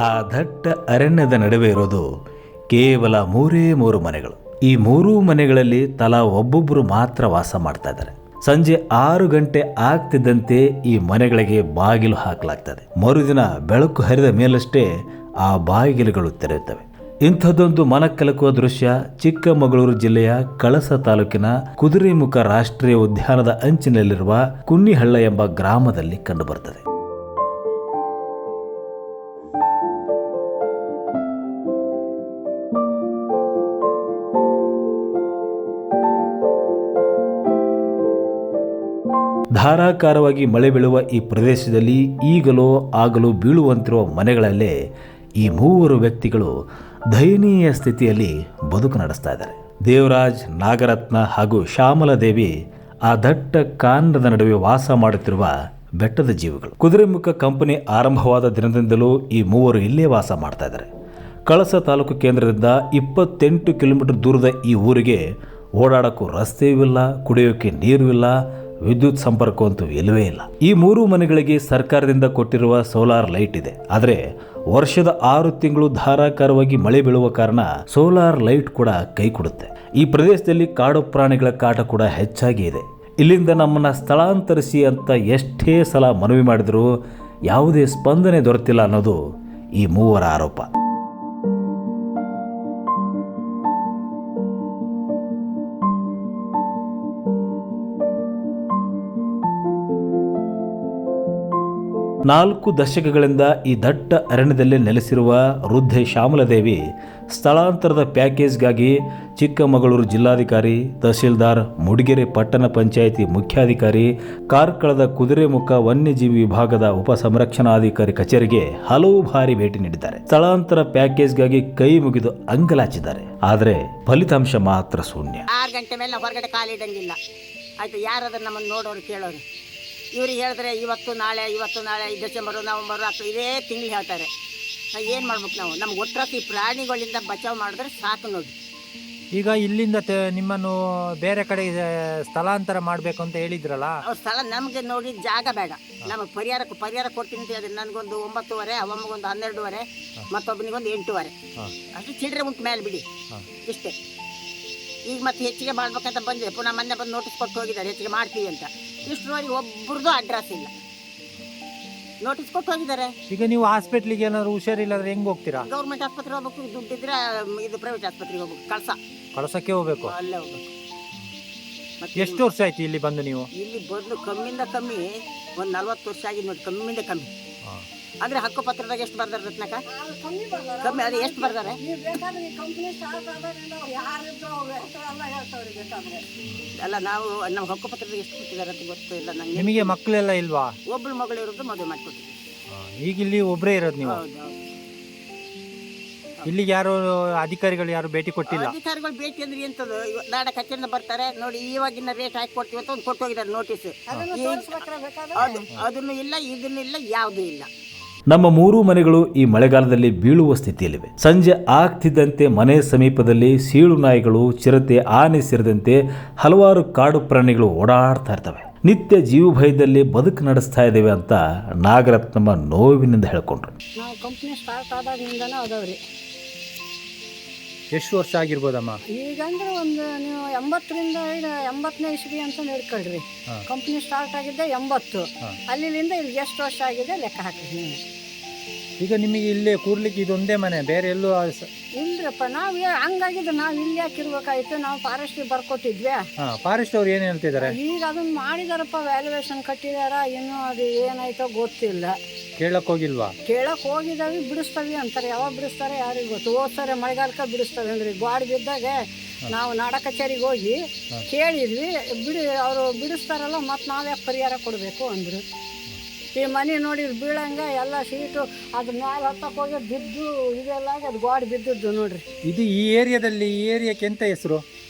ಆ ದಟ್ಟ ಅರಣ್ಯದ ನಡುವೆ ಇರೋದು ಕೇವಲ ಮೂರು ಮನೆಗಳು. ಈ ಮೂರೂ ಮನೆಗಳಲ್ಲಿ ತಲಾ ಒಬ್ಬೊಬ್ಬರು ಮಾತ್ರ ವಾಸ ಮಾಡ್ತಾ ಇದ್ದಾರೆ. ಸಂಜೆ 6 ಗಂಟೆ ಆಗ್ತಿದ್ದಂತೆ ಈ ಮನೆಗಳಿಗೆ ಬಾಗಿಲು ಹಾಕಲಾಗ್ತದೆ. ಮರುದಿನ ಬೆಳಕು ಹರಿದ ಮೇಲಷ್ಟೇ ಆ ಬಾಗಿಲುಗಳು ತೆರೆಯುತ್ತವೆ. ಇಂಥದ್ದೊಂದು ಮನಕಲಕುವ ದೃಶ್ಯ ಚಿಕ್ಕಮಗಳೂರು ಜಿಲ್ಲೆಯ ಕಳಸ ತಾಲೂಕಿನ ಕುದುರೆಮುಖ ರಾಷ್ಟ್ರೀಯ ಉದ್ಯಾನದ ಅಂಚಿನಲ್ಲಿರುವ ಕುನ್ನಿಹಳ್ಳ ಎಂಬ ಗ್ರಾಮದಲ್ಲಿ ಕಂಡುಬರುತ್ತದೆ. ಧಾರಾಕಾರವಾಗಿ ಮಳೆ ಬೀಳುವ ಈ ಪ್ರದೇಶದಲ್ಲಿ ಈಗಲೋ ಆಗಲೂ ಬೀಳುವಂತಿರುವ ಮನೆಗಳಲ್ಲೇ ಈ ಮೂವರು ವ್ಯಕ್ತಿಗಳು ದಯನೀಯ ಸ್ಥಿತಿಯಲ್ಲಿ ಬದುಕು ನಡೆಸ್ತಾ ಇದ್ದಾರೆ. ದೇವರಾಜ್, ನಾಗರತ್ನ ಹಾಗೂ ಶ್ಯಾಮಲಾದೇವಿ ಆ ದಟ್ಟ ಕಾಂಡದ ನಡುವೆ ವಾಸ ಮಾಡುತ್ತಿರುವ ಬೆಟ್ಟದ ಜೀವಿಗಳು. ಕುದುರೆಮುಖ ಕಂಪನಿ ಆರಂಭವಾದ ದಿನದಿಂದಲೂ ಈ ಮೂವರು ಇಲ್ಲೇ ವಾಸ ಮಾಡ್ತಾ ಇದ್ದಾರೆ. ಕಳಸ ತಾಲೂಕು ಕೇಂದ್ರದಿಂದ 28 ಕಿಲೋಮೀಟರ್ ದೂರದ ಈ ಊರಿಗೆ ಓಡಾಡೋಕ್ಕೂ ರಸ್ತೆಯೂ ಇಲ್ಲ, ಕುಡಿಯೋಕ್ಕೆ ನೀರು ಇಲ್ಲ, ವಿದ್ಯುತ್ ಸಂಪರ್ಕ ಅಂತೂ ಇಲ್ಲವೇ ಇಲ್ಲ. ಈ ಮೂರು ಮನೆಗಳಿಗೆ ಸರ್ಕಾರದಿಂದ ಕೊಟ್ಟಿರುವ ಸೋಲಾರ್ ಲೈಟ್ ಇದೆ. ಆದರೆ ವರ್ಷದ 6 ತಿಂಗಳು ಧಾರಾಕಾರವಾಗಿ ಮಳೆ ಬೀಳುವ ಕಾರಣ ಸೋಲಾರ್ ಲೈಟ್ ಕೂಡ ಕೈ ಕೊಡುತ್ತೆ. ಈ ಪ್ರದೇಶದಲ್ಲಿ ಕಾಡು ಪ್ರಾಣಿಗಳ ಕಾಟ ಕೂಡ ಹೆಚ್ಚಾಗಿ ಇದೆ. ಇಲ್ಲಿಂದ ನಮ್ಮನ್ನ ಸ್ಥಳಾಂತರಿಸಿ ಅಂತ ಎಷ್ಟೇ ಸಲ ಮನವಿ ಮಾಡಿದರೂ ಯಾವುದೇ ಸ್ಪಂದನೆ ದೊರೆತಿಲ್ಲ ಅನ್ನೋದು ಈ ಮೂವರ ಆರೋಪ. ನಾಲ್ಕು ದಶಕಗಳಿಂದ ಈ ದಟ್ಟ ಅರಣ್ಯದಲ್ಲಿ ನೆಲೆಸಿರುವ ವೃದ್ಧೆ ಶ್ಯಾಮಲಾದೇವಿ ಸ್ಥಳಾಂತರದ ಪ್ಯಾಕೇಜ್ಗಾಗಿ ಚಿಕ್ಕಮಗಳೂರು ಜಿಲ್ಲಾಧಿಕಾರಿ, ತಹಸೀಲ್ದಾರ್, ಮೂಡಿಗೆರೆ ಪಟ್ಟಣ ಪಂಚಾಯಿತಿ ಮುಖ್ಯಾಧಿಕಾರಿ, ಕಾರ್ಕಳದ ಕುದುರೆಮುಖ ವನ್ಯಜೀವಿ ವಿಭಾಗದ ಉಪ ಸಂರಕ್ಷಣಾಧಿಕಾರಿ ಕಚೇರಿಗೆ ಹಲವು ಬಾರಿ ಭೇಟಿ ನೀಡಿದ್ದಾರೆ. ಸ್ಥಳಾಂತರ ಪ್ಯಾಕೇಜ್ಗಾಗಿ ಕೈ ಮುಗಿದು ಅಂಗಲಾಚಿದ್ದಾರೆ. ಆದರೆ ಫಲಿತಾಂಶ ಮಾತ್ರ ಶೂನ್ಯ. 6 ಗಂಟೆ ಮೇಲೆ ನಾವು ಹೊರಗಡೆ ಕಾಲಿಡಂಗಿಲ್ಲ. ಆಯ್ತು, ಯಾರಾದ್ರೂ ನಮ್ಮನ್ನು ನೋಡೋರು ಕೇಳೋರು. ಇವ್ರಿಗೆ ಹೇಳಿದ್ರೆ ಇವತ್ತು ನಾಳೆ ಡಿಸೆಂಬರು, ನವಂಬರು, ಇದೇ ತಿಂಗಳು ಹೇಳ್ತಾರೆ. ಏನು ಮಾಡ್ಬೇಕು ನಾವು? ನಮ್ಗೆ ಒಟ್ರಾಸಿ ಪ್ರಾಣಿಗಳಿಂದ ಬಚಾವ್ ಮಾಡಿದ್ರೆ ಸಾಕು ನೋಡಿ. ಈಗ ಇಲ್ಲಿಂದ ನಿಮ್ಮನ್ನು ಬೇರೆ ಕಡೆ ಸ್ಥಳಾಂತರ ಮಾಡಬೇಕು ಅಂತ ಹೇಳಿದ್ರಲ್ಲ, ಅವ್ರ ಸ್ಥಳ ನಮಗೆ ನೋಡಿ ಜಾಗ ಬೇಡ. ನಮಗೆ ಪರಿಹಾರ ಕೊಡ್ತೀನಿ ಅಂತ ಹೇಳಿದ್ರೆ ನನಗೊಂದು 9:30, ಅವಮ್ಮಗೊಂದು 12:30, ಮತ್ತೊಬ್ಬನಿಗೊಂದು 8:30. ಅಷ್ಟು ಚಿಲ್ಲರೆ ಉಂಟು ಮೇಲೆ ಬಿಡಿ, ಇಷ್ಟೇ. ಈಗ ಮತ್ತೆ ಹೆಚ್ಚಿಗೆ ಮಾಡ್ಬೇಕಂತ ಬಂದಿದೆ. ಪುನಃ ಮೊನ್ನೆ ಬಂದು ನೋಟಿಸ್ ಕೊಟ್ಟು ಹೋಗಿದ್ದಾರೆ ಹೆಚ್ಚಿಗೆ ಮಾಡ್ತೀವಿ ಅಂತ. ಇಷ್ಟರವರೆಗೆ ಒಬ್ಬರದು ಅಡ್ರೆಸ್ ಇಲ್ಲ. ನೋಟಿಸ್ ಕೊಟ್ಟು ಹೋಗಿದ್ದಾರೆ. ಈಗ ನೀವು ಹಾಸ್ಪಿಟ್ಲಿಗೆ ಏನಾದ್ರು ಹುಷಾರಿಲ್ಲಾದ್ರೆ ಹೆಂಗ್ ಹೋಗ್ತೀರಾ? ಗೌರ್ಮೆಂಟ್ ಆಸ್ಪತ್ರೆ ಹೋಗ್ಬೇಕು, ದುಡ್ಡಿದ್ರೆ ಇದು ಪ್ರೈವೇಟ್ ಆಸ್ಪತ್ರೆಗೆ ಹೋಗ್ಬೇಕು. ಕಳಸಕ್ಕೆ ಹೋಗ್ಬೇಕು. ಅಲ್ಲೇ ಹೋಗ್ಬೇಕು. ಎಷ್ಟು ವರ್ಷ ಆಯ್ತು ಇಲ್ಲಿ ಬಂದು ನೀವು? ಇಲ್ಲಿ ಬಂದು ಕಮ್ಮಿಂದ ಕಮ್ಮಿ ಒಂದು 40 ವರ್ಷ ಆಗಿದೆ ನೋಡಿ. ಕಮ್ಮಿಂದ ಕಮ್ಮಿ ಅಂದ್ರೆ ಹಕ್ಕು ಪತ್ರದಾಗ ಎಷ್ಟು ಬರ್ದಾರೆ ರತ್ನಕ? ಕಮ್ಮಿ. ಅದು ಎಷ್ಟು ಬರ್ದಾರೆ? ಅಲ್ಲ, ನಾವು ನಮ್ಮ ಹಕ್ಕು ಪತ್ರದಾಗ ಎಷ್ಟು ಕೊಟ್ಟಿದ್ದಾರೆ ಅಂತ ಗೊತ್ತಿಲ್ಲ ನಂಗೆ. ನಿಮಗೆ ಮಕ್ಕಳೆಲ್ಲ ಇಲ್ವಾ? ಒಬ್ಬಳು ಮಗಳು ಇರೋದು, ಮದುವೆ ಮಾಡಿಕೊಟ್ಟಿದ್ದೀವಿ. ಈಗ ಇಲ್ಲಿ ಒಬ್ಬರೇ ಇರೋದು ನೀವು? ಇಲ್ಲಿಗೆ ಯಾರು ಅಧಿಕಾರಿಗಳು ಯಾರು ಭೇಟಿ ಕೊಟ್ಟಿಲ್ಲ? ಅಧಿಕಾರಿಗಳು ಭೇಟಿ ಅಂದ್ರೆ ಎಂತದ್ದು, ನಾಡ ಕಚೇರಿಯಿಂದ ಬರ್ತಾರೆ ನೋಡಿ, ಇವಾಗಿನ ರೇಟ್ ಹಾಕಿ ಕೊಡ್ತೀವಿ ಅಂತ ಒಂದು ಕೊಟ್ಟು ಹೋಗಿದ್ದಾರೆ ನೋಟಿಸ್. ಅದನ್ನು ಇಲ್ಲ, ಇದನ್ನು ಇಲ್ಲ, ಯಾವುದೂ ಇಲ್ಲ. ನಮ್ಮ ಮೂರೂ ಮನೆಗಳು ಈ ಮಳೆಗಾಲದಲ್ಲಿ ಬೀಳುವ ಸ್ಥಿತಿಯಲ್ಲಿವೆ. ಸಂಜೆ ಆಗ್ತಿದ್ದಂತೆ ಮನೆ ಸಮೀಪದಲ್ಲಿ ಸೀಳು ನಾಯಿಗಳು, ಚಿರತೆ, ಆನೆ ಸೇರಿದಂತೆ ಹಲವಾರು ಕಾಡು ಪ್ರಾಣಿಗಳು ಓಡಾಡ್ತಾ ಇರ್ತವೆ. ನಿತ್ಯ ಜೀವ ಭಯದಲ್ಲಿ ಬದುಕು ನಡೆಸ್ತಾ ಇದ್ದೇವೆ ಅಂತ ನಾಗರತ್ನಮ್ಮ ನೋವಿನಿಂದ ಹೇಳ್ಕೊಂಡ್ರು. ನಾವು ಕಂಪ್ನಿ ಸ್ಟಾರ್ಟ್ ಆದಾಗಿಂದನೂ ಅದಾವ್ರಿ. ಎಷ್ಟು ವರ್ಷ ಆಗಿರ್ಬೋದಮ್ಮ? ಈಗಂದ್ರೆ ಒಂದು ನೀವು 80ರಿಂದ 80ನೇ ಇಸ್ವಿ ಅಂತ ಹೇಳ್ಕೊಳ್ರಿ. ಕಂಪ್ನಿ ಸ್ಟಾರ್ಟ್ ಆಗಿದ್ದೆ 80. ಅಲ್ಲಿಂದ ಇಲ್ಲಿ ಎಷ್ಟು ವರ್ಷ ಆಗಿದೆ ಲೆಕ್ಕ ಹಾಕಿ ನೀವು. ಈಗ ನಿಮಗೆ ಇಲ್ಲೇ ಕೂರ್ಲಿಕ್ಕೆ ಇದೊಂದೇ ಮನೆ, ಬೇರೆ ಎಲ್ಲೂ? ಇಲ್ರಪ್ಪ, ನಾವು ಹಂಗಾಗಿದ್ರೆ ನಾವು ಇಲ್ಲಿ ಯಾಕಿರ್ಬೇಕಾಯ್ತು? ನಾವು ಫಾರೆಸ್ಟ್ ಬರ್ಕೊಟ್ಟಿದ್ವಿ. ಫಾರೆಸ್ಟ್ ಅವ್ರು ಏನು ಹೇಳ್ತಿದ್ದಾರೆ? ಈಗ ಅದನ್ನ ಮಾಡಿದಾರಪ್ಪ, ವ್ಯಾಲ್ಯೂಯೇಷನ್ ಕಟ್ಟಿದಾರ. ಇನ್ನೂ ಅದು ಏನಾಯ್ತೋ ಗೊತ್ತಿಲ್ಲ. ಕೇಳಕ್ ಹೋಗಿಲ್ವಾ? ಕೇಳಕ್ ಹೋಗಿದಾವೆ, ಬಿಡಿಸ್ತವಿ ಅಂತಾರೆ. ಯಾವಾಗ ಬಿಡಿಸ್ತಾರೆ ಯಾರಿಗೆ ಗೊತ್ತು. ಹೋದ್ಸರಿ ಮಳೆಗಾಲಕ್ಕೆ ಬಿಡಿಸ್ತವೆ ಅಂದ್ರಿ. ಗಾಡಿ ಬಿದ್ದಾಗ ನಾವು ನಾಡ ಕಚೇರಿಗೆ ಹೋಗಿ ಕೇಳಿದ್ವಿ, ಅವರು ಬಿಡಿಸ್ತಾರಲ್ಲ, ಮತ್ತು ನಾವ್ಯಾಕೆ ಪರಿಹಾರ ಕೊಡಬೇಕು ಅಂದರು. ಈ ಮನೆ ನೋಡಿ ಬೀಳಂಗೆ ಎಲ್ಲ ಸೀಟು ಅದ್ರ ಮ್ಯಾಲೆ ಹತ್ತಕ್ಕೆ ಹೋಗಿ ಬಿದ್ದು ಇದೆಲ್ಲ ಅದು ಗಾಡಿ ಬಿದ್ದದ್ದು ನೋಡ್ರಿ. ಇದು ಈ ಏರಿಯಾದಲ್ಲಿ, ಈ ಏರಿಯಾಕ್ಕೆ ಎಂತ ಹೆಸರು?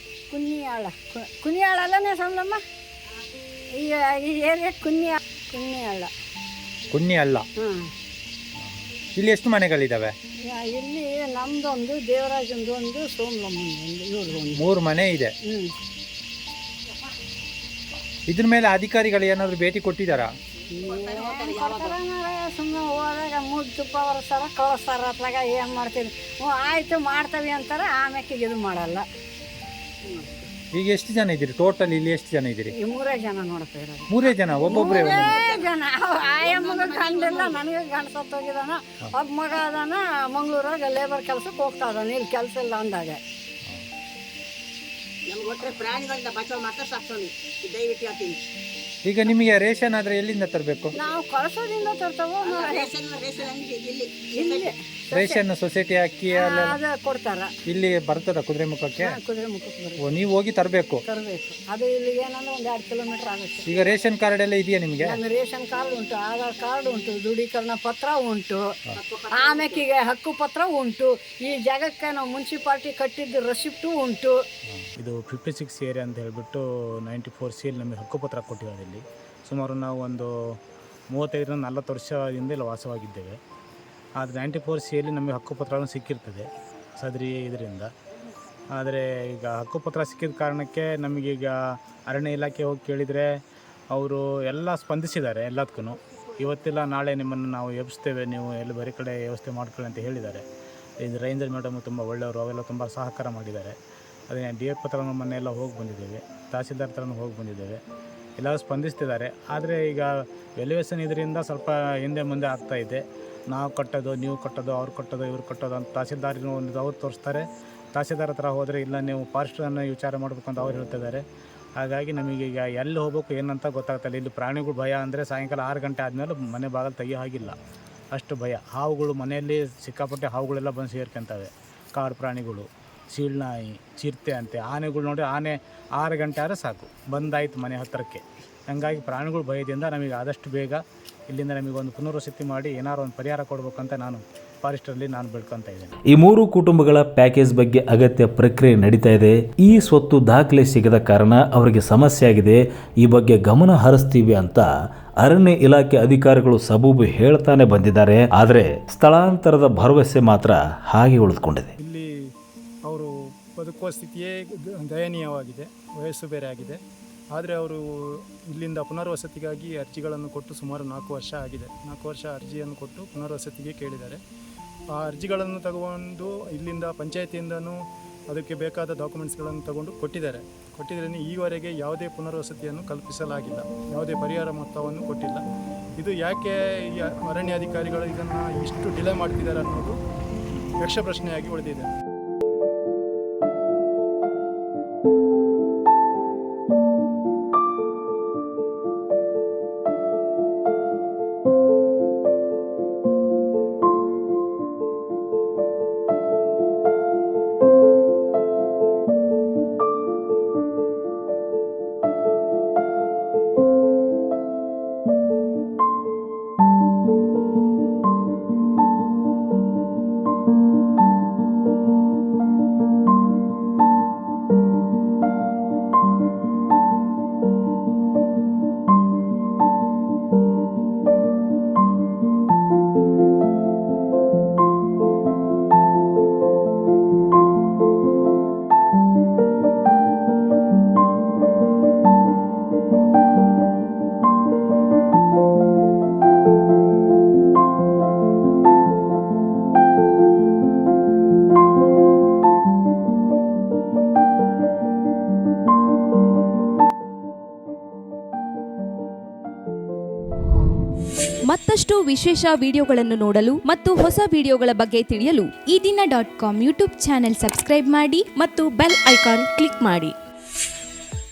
ಕುನ್ನಿಯಾಳ ಅಲ್ಲನೇ ಸಂಬಳಮ್ಮ. ಈ ಏರಿಯಾ ಕುನ್ನಿಯಾಳ. ಇಲ್ಲಿ ಎಷ್ಟು ಮನೆಗಳಿದಾವೆ? ಇಲ್ಲಿ ನಮ್ದೊಂದು, ದೇವರಾಜಂದು ಒಂದು, ಸೋಮಲಮ್ಮಂದು, ಇವ್ರದೊಂದು 3 ಮನೆ ಇದೆ. ಇದ್ರ ಮೇಲೆ ಅಧಿಕಾರಿಗಳು ಏನಾದ್ರು ಭೇಟಿ ಕೊಟ್ಟಿದ್ದಾರಾ? ಸುಮ್ಮನೆ ಹೋದಾಗ ಮುದ್ದು ತುಪ್ಪ ಒರೆಸ್ತಾರ ಕಳಿಸ್ತಾರ ಅತ್ಲಾಗ ಏನು ಮಾಡ್ತೀವಿ ಆಯಿತು ಮಾಡ್ತೀವಿ ಅಂತಾರೆ ಆಮ್ಯಾಕೆ ಇದು ಮಾಡಲ್ಲ. ಈಗ ಎಷ್ಟು ಜನ ಇದ್ದೀರಿ ಟೋಟಲ್ ಇಲ್ಲಿ? ಎಷ್ಟು ಜನ ಇದ್ದೀರಿ? ಈ 3 ಜನ ನೋಡಪ್ಪ ಇರೋದು. 3 ಜನ? ಒಬ್ಬೊಬ್ಬರೇ? 3 ಜನ. ಆಯಮ್ಮಗ ಗಂಡಿಲ್ಲ, ನನಗೆ ಗಂಡ ಸತ್ತೋಗಿದಾನ. ಒಬ್ಬ ಮಗ ಅದಾನ ಮಂಗಳೂರಾಗ ಲೇಬರ್ ಕೆಲಸಕ್ಕೆ ಹೋಗ್ತಾ ಇದ್ದಾನೆ, ಇಲ್ಲಿ ಕೆಲಸ ಇಲ್ಲ ಅಂದಾಗ. ನಮ್ಗೆ ಒಟ್ಟರೆ ಪ್ರಾಣಿಗಳಿಂದ ಬಚಾವ್ ಮಾತ್ರ ಸಾಕ್ಸೋನಿ, ದಯವಿಟ್ಟು ಹೇಳ್ತೀನಿ. ಈಗ ನಿಮಗೆ ರೇಷನ್ ಆದರೆ ಎಲ್ಲಿಂದ ತರಬೇಕು? ನಾವು ಕಳಿಸೋದಿಂದ ತರ್ತವೋ. ರೇಷನ್ ಸೊಸೈಟಿ ಅಕ್ಕಿ ಅದು ಕೊಡ್ತಾರ, ಇಲ್ಲಿ ಬರ್ತದ ಕುದುರೆಮುಖಕ್ಕೆ? ಕುದುರೆಮುಖಕ್ಕೆ ಬರುತ್ತೆ, ನೀವು ಹೋಗಿ ತರಬೇಕು. ಅದು ಇಲ್ಲಿಗೆ ಏನಂದ್ರೆ 1 2 ಕಿಲೋಮೀಟರ್ ಆಗುತ್ತೆ. ಈಗ ರೇಷನ್ ಕಾರ್ಡ್ ಎಲ್ಲ ಇದೆಯಾ ನಿಮಗೆ? ನನ್ನ ರೇಷನ್ ಕಾರ್ಡ್ ಉಂಟು, ಆಧಾರ್ ಕಾರ್ಡ್ ಉಂಟು, ದೃಢೀಕರಣ ಪತ್ರ ಉಂಟು, ಆಮೇಲೆ ಹಕ್ಕು ಪತ್ರ ಉಂಟು. ಈ ಜಾಗಕ್ಕೆ ನಾವು ಮುನ್ಸಿಪಾಲ್ಟಿ ಕಟ್ಟಿದ್ದು ರೆಸಿಪ್ಟು ಉಂಟು. ಇದು 56 ಏರಿಯಾ ಅಂತ ಹೇಳಿಬಿಟ್ಟು 94 ಸಿ ನಮಗೆ ಹಕ್ಕುಪತ್ರ ಕೊಟ್ಟಿದ್ದಾರೆ. ಇಲ್ಲಿ ಸುಮಾರು ನಾವು ಒಂದು 35-40 ವರ್ಷದಿಂದ ಇಲ್ಲಿ ವಾಸವಾಗಿದ್ದೇವೆ. ಆದರೆ 94 ಸಿಯಲ್ಲಿ ನಮಗೆ ಹಕ್ಕುಪತ್ರವನ್ನು ಸಿಕ್ಕಿರ್ತದೆ ಸದರಿ ಇದರಿಂದ. ಆದರೆ ಈಗ ಹಕ್ಕುಪತ್ರ ಸಿಕ್ಕಿದ ಕಾರಣಕ್ಕೆ ನಮಗೀಗ ಅರಣ್ಯ ಇಲಾಖೆ ಹೋಗಿ ಕೇಳಿದರೆ ಅವರು ಎಲ್ಲ ಸ್ಪಂದಿಸಿದ್ದಾರೆ ಎಲ್ಲದಕ್ಕೂ. ಇವತ್ತಿಲ್ಲ ನಾಳೆ ನಿಮ್ಮನ್ನು ನಾವು ಎಬ್ಬಿಸ್ತೇವೆ, ನೀವು ಎಲ್ಲಿ ಬೇರೆ ಕಡೆ ವ್ಯವಸ್ಥೆ ಮಾಡ್ಕೊಳ್ಳಿ ಅಂತ ಹೇಳಿದ್ದಾರೆ. ಇದು ರೇಂಜರ್ ಮೇಡಮ್ ತುಂಬ ಒಳ್ಳೆಯವರು, ಅವೆಲ್ಲ ತುಂಬ ಸಹಕಾರ ಮಾಡಿದ್ದಾರೆ. ಅದೇ DF ಹತ್ರನೂ ಮೊನ್ನೆ ಎಲ್ಲ ಹೋಗಿ ಬಂದಿದ್ದೇವೆ, ತಹಸೀಲ್ದಾರ್ ಹತ್ರನೂ ಹೋಗಿ ಬಂದಿದ್ದೇವೆ, ಎಲ್ಲರೂ ಸ್ಪಂದಿಸ್ತಿದ್ದಾರೆ. ಆದರೆ ಈಗ ವ್ಯಾಲ್ಯೂಯೇಷನ್ ಇದರಿಂದ ಸ್ವಲ್ಪ ಹಿಂದೆ ಮುಂದೆ ಆಗ್ತಾಯಿದೆ. ನಾವು ಕಟ್ಟೋದು, ನೀವು ಕಟ್ಟೋದು, ಅವ್ರು ಕಟ್ಟೋದು, ಇವ್ರು ಕಟ್ಟೋದು ಅಂತ ತಹಸೀಲ್ದಾರಿನ ಒಂದು ಅವ್ರು ತೋರಿಸ್ತಾರೆ. ತಹಸೀಲ್ದಾರ್ ಹತ್ರ ಹೋದರೆ ಇಲ್ಲ ನೀವು ಫಾರೆಸ್ಟನ್ನು ವಿಚಾರ ಮಾಡಬೇಕು ಅಂತ ಅವ್ರು ಹೇಳ್ತಿದ್ದಾರೆ. ಹಾಗಾಗಿ ನಮಗೀಗ ಎಲ್ಲಿ ಹೋಗ್ಬೇಕು ಏನಂತ ಗೊತ್ತಾಗ್ತಾಯಿಲ್ಲ. ಇಲ್ಲಿ ಪ್ರಾಣಿಗಳು ಭಯ ಅಂದರೆ ಸಾಯಂಕಾಲ 6 ಗಂಟೆ ಆದಮೇಲೆ ಮನೆ ಬಾಗಿಲು ತೆಗಿಯೋ ಹಾಗಿಲ್ಲ, ಅಷ್ಟು ಭಯ. ಹಾವುಗಳು ಮನೆಯಲ್ಲಿ ಸಿಕ್ಕಾಪಟ್ಟೆ ಹಾವುಗಳೆಲ್ಲ ಬಂದು ಸೇರ್ಕೊಂತವೆ. ಕಾಡು ಪ್ರಾಣಿಗಳು, ಸೀಳ್ನಾಯಿ, ಚಿರತೆ ಅಂತೆ, ಆನೆಗಳು ನೋಡಿ, ಆನೆ 6 ಗಂಟೆ ಆದರೆ ಸಾಕು ಬಂದಾಯ್ತು ಮನೆ ಹತ್ತಿರಕ್ಕೆ. ಹಂಗಾಗಿ ಪ್ರಾಣಿಗಳು ಭಯದಿಂದ ನಮಗೆ ಆದಷ್ಟು ಬೇಗ ಇಲ್ಲಿಂದ ನಮಗೊಂದು ಪುನರ್ವಸತಿ ಮಾಡಿ ಏನಾರು ಒಂದು ಪರಿಹಾರ ಕೊಡಬೇಕಂತ ನಾನು ಫಾರೆಸ್ಟರಲ್ಲಿ ನಾನು ಬೆಳ್ಕೊತ ಇದ್ದೇನೆ. ಈ 3 ಕುಟುಂಬಗಳ ಪ್ಯಾಕೇಜ್ ಬಗ್ಗೆ ಅಗತ್ಯ ಪ್ರಕ್ರಿಯೆ ನಡೀತಾ ಇದೆ. ಈ ಸ್ವತ್ತು ದಾಖಲೆ ಸಿಗದ ಕಾರಣ ಅವರಿಗೆ ಸಮಸ್ಯೆ ಆಗಿದೆ, ಈ ಬಗ್ಗೆ ಗಮನ ಹರಿಸ್ತೀವಿ ಅಂತ ಅರಣ್ಯ ಇಲಾಖೆ ಅಧಿಕಾರಿಗಳು ಸಬೂಬು ಹೇಳ್ತಾನೆ ಬಂದಿದ್ದಾರೆ. ಆದರೆ ಸ್ಥಳಾಂತರದ ಭರವಸೆ ಮಾತ್ರ ಹಾಗೆ ಉಳಿದುಕೊಂಡಿದೆ. ಇಲ್ಲಿ ಅವರು ಬದುಕುವ ಸ್ಥಿತಿಯೇ ದಯನೀಯವಾಗಿದೆ, ವಯಸ್ಸು ಬೇರೆ ಆಗಿದೆ. ಆದರೆ ಅವರು ಇಲ್ಲಿಂದ ಪುನರ್ವಸತಿಗಾಗಿ ಅರ್ಜಿಗಳನ್ನು ಕೊಟ್ಟು ಸುಮಾರು 4 ವರ್ಷ ಆಗಿದೆ. 4 ವರ್ಷ ಅರ್ಜಿಯನ್ನು ಕೊಟ್ಟು ಪುನರ್ವಸತಿಗೆ ಕೇಳಿದ್ದಾರೆ. ಆ ಅರ್ಜಿಗಳನ್ನು ತಗೊಂಡು ಇಲ್ಲಿಂದ ಪಂಚಾಯತಿಯಿಂದನೂ ಅದಕ್ಕೆ ಬೇಕಾದ ಡಾಕ್ಯುಮೆಂಟ್ಸ್ಗಳನ್ನು ತಗೊಂಡು ಕೊಟ್ಟಿದ್ದಾರೆ. ಈವರೆಗೆ ಯಾವುದೇ ಪುನರ್ವಸತಿಯನ್ನು ಕಲ್ಪಿಸಲಾಗಿಲ್ಲ, ಯಾವುದೇ ಪರಿಹಾರ ಮೊತ್ತವನ್ನು ಕೊಟ್ಟಿಲ್ಲ. ಇದು ಯಾಕೆ ಈ ಅರಣ್ಯಾಧಿಕಾರಿಗಳು ಇದನ್ನು ಇಷ್ಟು ಡಿಲೇ ಮಾಡ್ತಿದ್ದಾರೆ ಅನ್ನೋದು ಯಕ್ಷ ಪ್ರಶ್ನೆಯಾಗಿ ಉಳಿದಿದೆ. ಮತ್ತಷ್ಟು ವಿಶೇಷ ವಿಡಿಯೋಗಳನ್ನು ನೋಡಲು ಮತ್ತು ಹೊಸ ವಿಡಿಯೋಗಳ ಬಗ್ಗೆ ತಿಳಿಯಲು ಈ ದಿನ .com ಯೂಟ್ಯೂಬ್ ಚಾನೆಲ್ ಸಬ್ಸ್ಕ್ರೈಬ್ ಮಾಡಿ ಮತ್ತು ಬೆಲ್ ಐಕಾನ್ ಕ್ಲಿಕ್ ಮಾಡಿ.